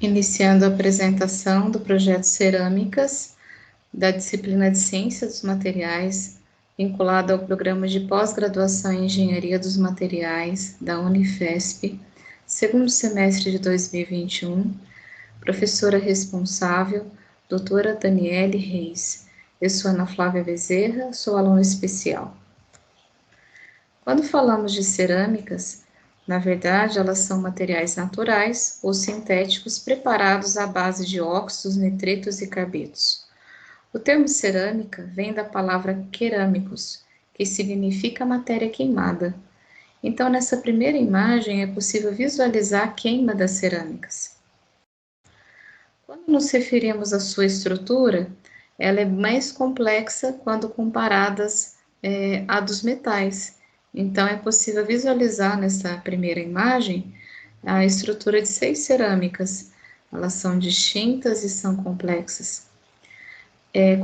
Iniciando a apresentação do projeto Cerâmicas, da disciplina de Ciência dos Materiais, vinculado ao programa de pós-graduação em Engenharia dos Materiais, da Unifesp, segundo semestre de 2021, professora responsável, doutora Daniele Reis. Eu sou Ana Flávia Bezerra, sou aluna especial. Quando falamos de cerâmicas, na verdade, elas são materiais naturais ou sintéticos preparados à base de óxidos, nitritos e carbetos. O termo cerâmica vem da palavra querâmicos, que significa matéria queimada. Então, nessa primeira imagem, é possível visualizar a queima das cerâmicas. Quando nos referimos à sua estrutura, ela é mais complexa quando comparadas à dos metais. Então, é possível visualizar nessa primeira imagem a estrutura de 6 cerâmicas. Elas são distintas e são complexas.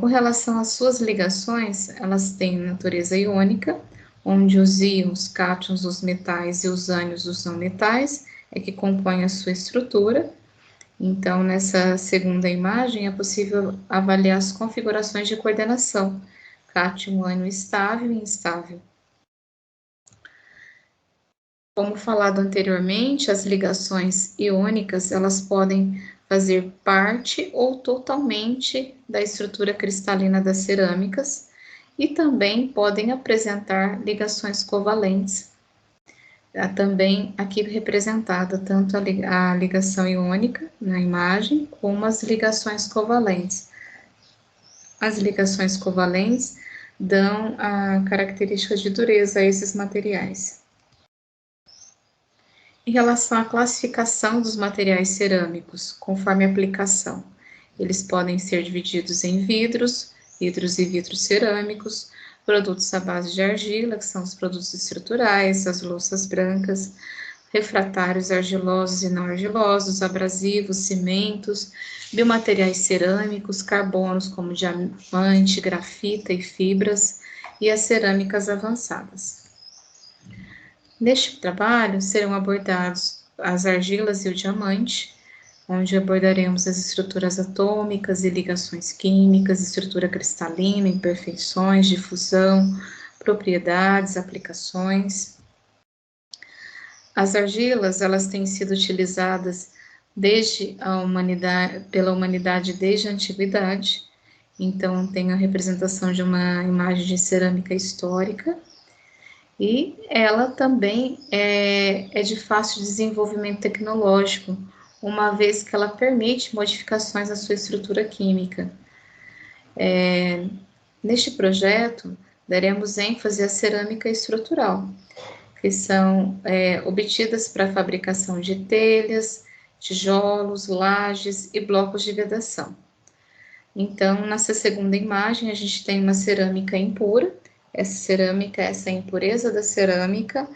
Com relação às suas ligações, elas têm natureza iônica, onde os íons, cátions, os metais e os ânions, os não metais, é que compõem a sua estrutura. Então, nessa segunda imagem, é possível avaliar as configurações de coordenação, cátion, ânion estável e instável. Como falado anteriormente, as ligações iônicas, elas podem fazer parte ou totalmente da estrutura cristalina das cerâmicas e também podem apresentar ligações covalentes. Também aqui representada tanto a ligação iônica na imagem, como as ligações covalentes. As ligações covalentes dão a característica de dureza a esses materiais. Em relação à classificação dos materiais cerâmicos, conforme a aplicação, eles podem ser divididos em vidros e vidros cerâmicos, produtos à base de argila, que são os produtos estruturais, as louças brancas, refratários argilosos e não argilosos, abrasivos, cimentos, biomateriais cerâmicos, carbonos como diamante, grafita e fibras, e as cerâmicas avançadas. Neste trabalho serão abordados as argilas e o diamante, onde abordaremos as estruturas atômicas e ligações químicas, estrutura cristalina, imperfeições, difusão, propriedades, aplicações. As argilas, elas têm sido utilizadas pela humanidade desde a antiguidade, então tem a representação de uma imagem de cerâmica histórica, e ela também é de fácil desenvolvimento tecnológico, uma vez que ela permite modificações na sua estrutura química. Neste projeto, daremos ênfase à cerâmica estrutural, que são obtidas para a fabricação de telhas, tijolos, lajes e blocos de vedação. Então, nessa segunda imagem, a gente tem uma cerâmica impura. Essa impureza da cerâmica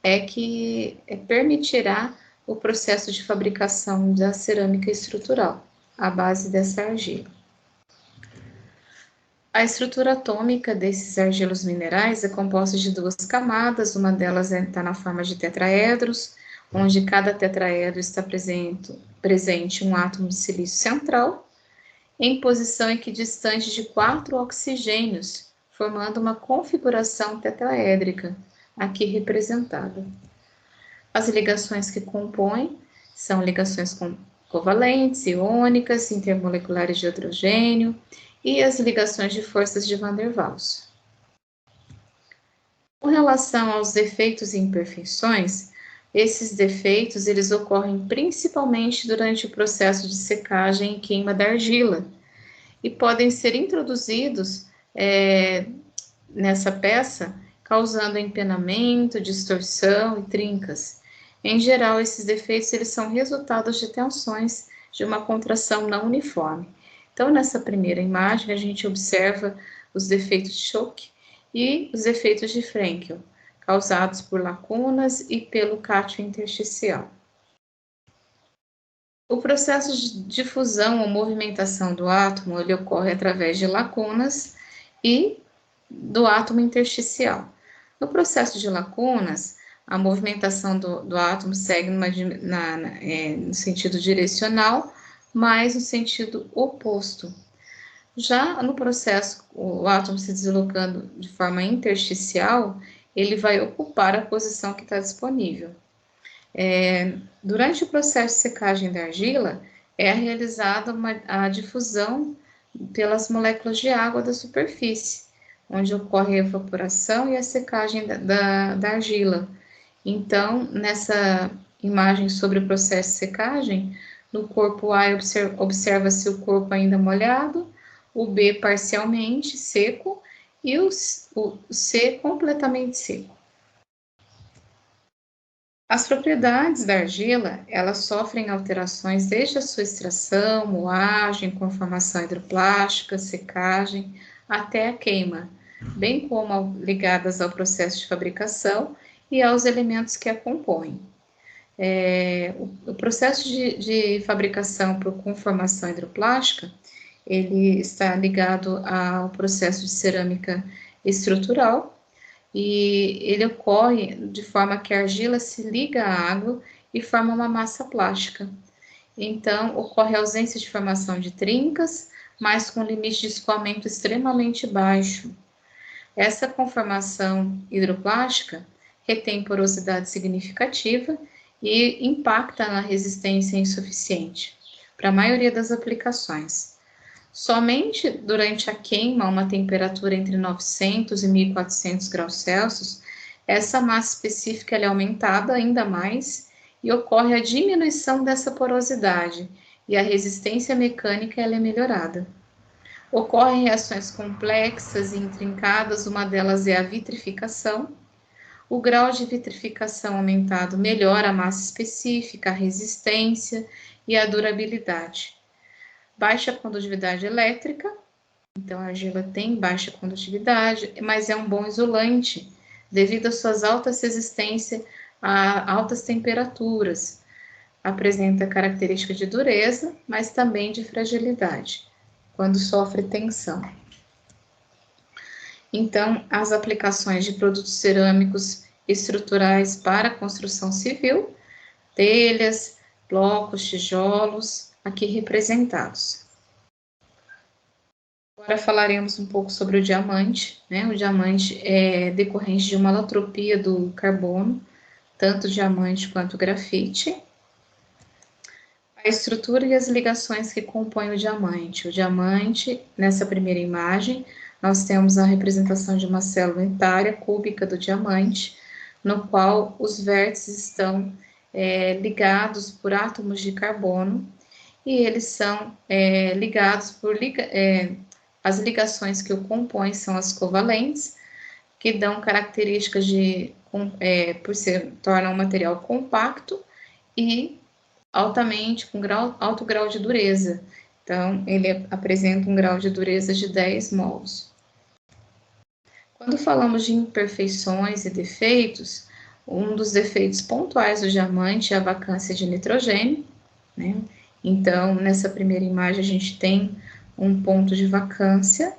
é que permitirá o processo de fabricação da cerâmica estrutural, à base dessa argila. A estrutura atômica desses argilos minerais é composta de 2 camadas, uma delas está na forma de tetraedros, onde cada tetraedro está presente um átomo de silício central, em posição equidistante de 4 oxigênios, formando uma configuração tetraédrica, aqui representada. As ligações que compõem são ligações covalentes, iônicas, intermoleculares de hidrogênio e as ligações de forças de Van der Waals. Com relação aos defeitos e imperfeições, esses defeitos eles ocorrem principalmente durante o processo de secagem e queima da argila e podem ser introduzidos nessa peça, causando empenamento, distorção e trincas. Em geral, esses defeitos eles são resultados de tensões de uma contração não uniforme. Então, nessa primeira imagem, a gente observa os defeitos de Choque e os efeitos de Frenkel, causados por lacunas e pelo cátion intersticial. O processo de difusão ou movimentação do átomo ele ocorre através de lacunas e do átomo intersticial. No processo de lacunas, a movimentação do átomo segue no sentido direcional, mas no sentido oposto. Já no processo, o átomo se deslocando de forma intersticial, ele vai ocupar a posição que está disponível. Durante o processo de secagem da argila, é realizada a difusão pelas moléculas de água da superfície, onde ocorre a evaporação e a secagem da argila. Então, nessa imagem sobre o processo de secagem, no corpo A observa-se o corpo ainda molhado, o B parcialmente seco e o C completamente seco. As propriedades da argila, elas sofrem alterações desde a sua extração, moagem, conformação hidroplástica, secagem, até a queima, bem como ligadas ao processo de fabricação e aos elementos que a compõem. O processo de fabricação por conformação hidroplástica, ele está ligado ao processo de cerâmica estrutural, e ele ocorre de forma que a argila se liga à água e forma uma massa plástica. Então, ocorre a ausência de formação de trincas, mas com limite de escoamento extremamente baixo. Essa conformação hidroplástica retém porosidade significativa e impacta na resistência insuficiente para a maioria das aplicações. Somente durante a queima a uma temperatura entre 900 e 1400 graus Celsius, essa massa específica é aumentada ainda mais e ocorre a diminuição dessa porosidade e a resistência mecânica é melhorada. Ocorrem reações complexas e intrincadas, uma delas é a vitrificação. O grau de vitrificação aumentado melhora a massa específica, a resistência e a durabilidade. Baixa condutividade elétrica, então a argila tem baixa condutividade, mas é um bom isolante, devido às suas altas resistências a altas temperaturas. Apresenta característica de dureza, mas também de fragilidade, quando sofre tensão. Então, as aplicações de produtos cerâmicos estruturais para construção civil, telhas, blocos, tijolos, aqui representados. Agora falaremos um pouco sobre o diamante, né? O diamante é decorrente de uma alotropia do carbono, tanto diamante quanto grafite. A estrutura e as ligações que compõem o diamante. O diamante, nessa primeira imagem, nós temos a representação de uma célula unitária cúbica do diamante, no qual os vértices estão ligados por átomos de carbono, e eles são ligados por as ligações que o compõem são as covalentes, que dão características tornam o material compacto e altamente, com alto grau de dureza. Então, ele apresenta um grau de dureza de 10 mols. Quando falamos de imperfeições e defeitos, um dos defeitos pontuais do diamante é a vacância de nitrogênio, né? Então, nessa primeira imagem, a gente tem um ponto de vacância.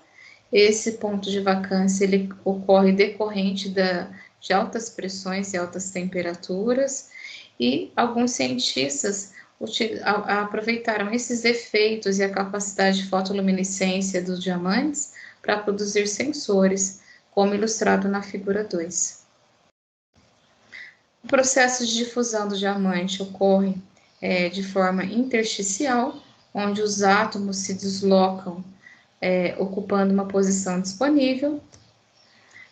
Esse ponto de vacância, ele ocorre decorrente de altas pressões e altas temperaturas, e alguns cientistas aproveitaram esses defeitos e a capacidade de fotoluminescência dos diamantes para produzir sensores, como ilustrado na figura 2. O processo de difusão do diamante ocorre de forma intersticial, onde os átomos se deslocam ocupando uma posição disponível.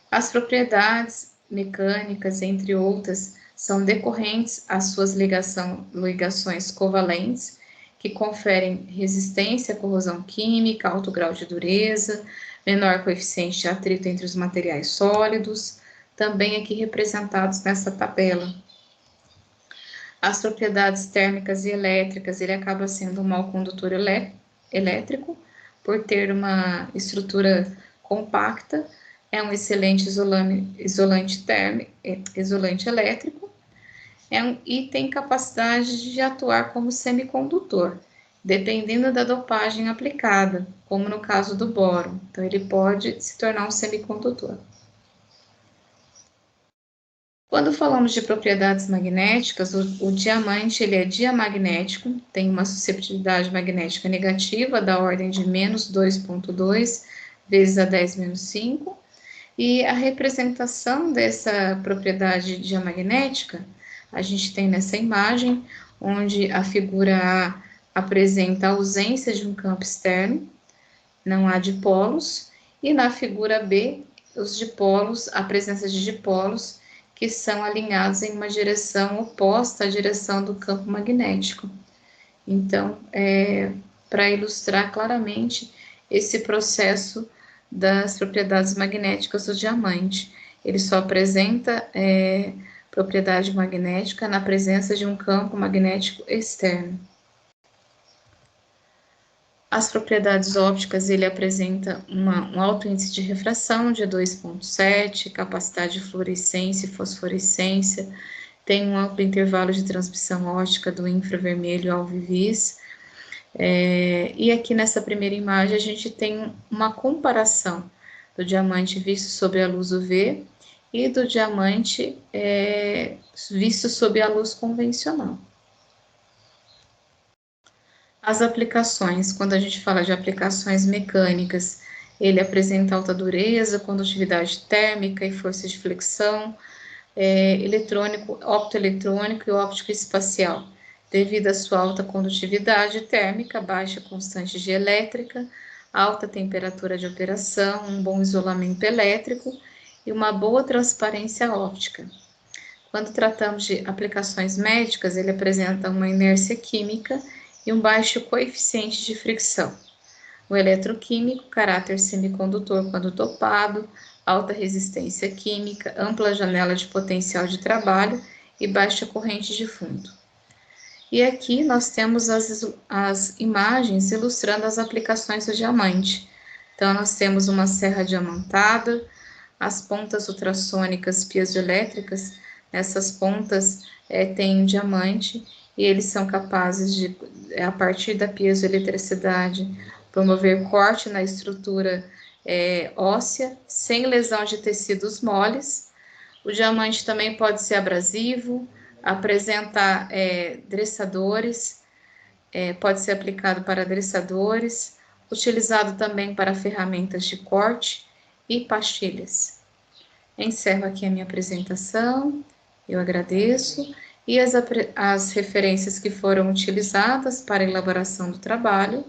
As propriedades mecânicas, entre outras, são decorrentes às suas ligações covalentes, que conferem resistência à corrosão química, alto grau de dureza, menor coeficiente de atrito entre os materiais sólidos, também aqui representados nessa tabela. As propriedades térmicas e elétricas, ele acaba sendo um mau condutor elétrico, por ter uma estrutura compacta, é um excelente isolante elétrico, e tem capacidade de atuar como semicondutor, dependendo da dopagem aplicada, como no caso do boro. Então, ele pode se tornar um semicondutor. Quando falamos de propriedades magnéticas, o diamante ele é diamagnético, tem uma susceptibilidade magnética negativa da ordem de menos 2,2 vezes a 10 menos 5, e a representação dessa propriedade diamagnética, a gente tem nessa imagem, onde a figura A apresenta a ausência de um campo externo, não há dipolos, e na figura B, os dipolos, a presença de dipolos, que são alinhados em uma direção oposta à direção do campo magnético. Então, para ilustrar claramente esse processo das propriedades magnéticas do diamante, ele só apresenta propriedade magnética na presença de um campo magnético externo. As propriedades ópticas, ele apresenta um alto índice de refração de 2,7, capacidade de fluorescência e fosforescência, tem um amplo intervalo de transmissão óptica do infravermelho ao vivis. E aqui nessa primeira imagem a gente tem uma comparação do diamante visto sob a luz UV e do diamante visto sob a luz convencional. As aplicações, quando a gente fala de aplicações mecânicas, ele apresenta alta dureza, condutividade térmica e força de flexão, eletrônico, optoeletrônico e óptico espacial, devido à sua alta condutividade térmica, baixa constante de elétrica, alta temperatura de operação, um bom isolamento elétrico e uma boa transparência óptica. Quando tratamos de aplicações médicas, ele apresenta uma inércia química e um baixo coeficiente de fricção. O eletroquímico, caráter semicondutor quando dopado, alta resistência química, ampla janela de potencial de trabalho e baixa corrente de fundo. E aqui nós temos as imagens ilustrando as aplicações do diamante. Então, nós temos uma serra diamantada, as pontas ultrassônicas piezoelétricas, nessas pontas tem um diamante, e eles são capazes de, a partir da piezoeletricidade, promover corte na estrutura óssea, sem lesão de tecidos moles. O diamante também pode ser abrasivo, apresenta dressadores, pode ser aplicado para dressadores, utilizado também para ferramentas de corte e pastilhas. Encerro aqui a minha apresentação, eu agradeço, e as referências que foram utilizadas para a elaboração do trabalho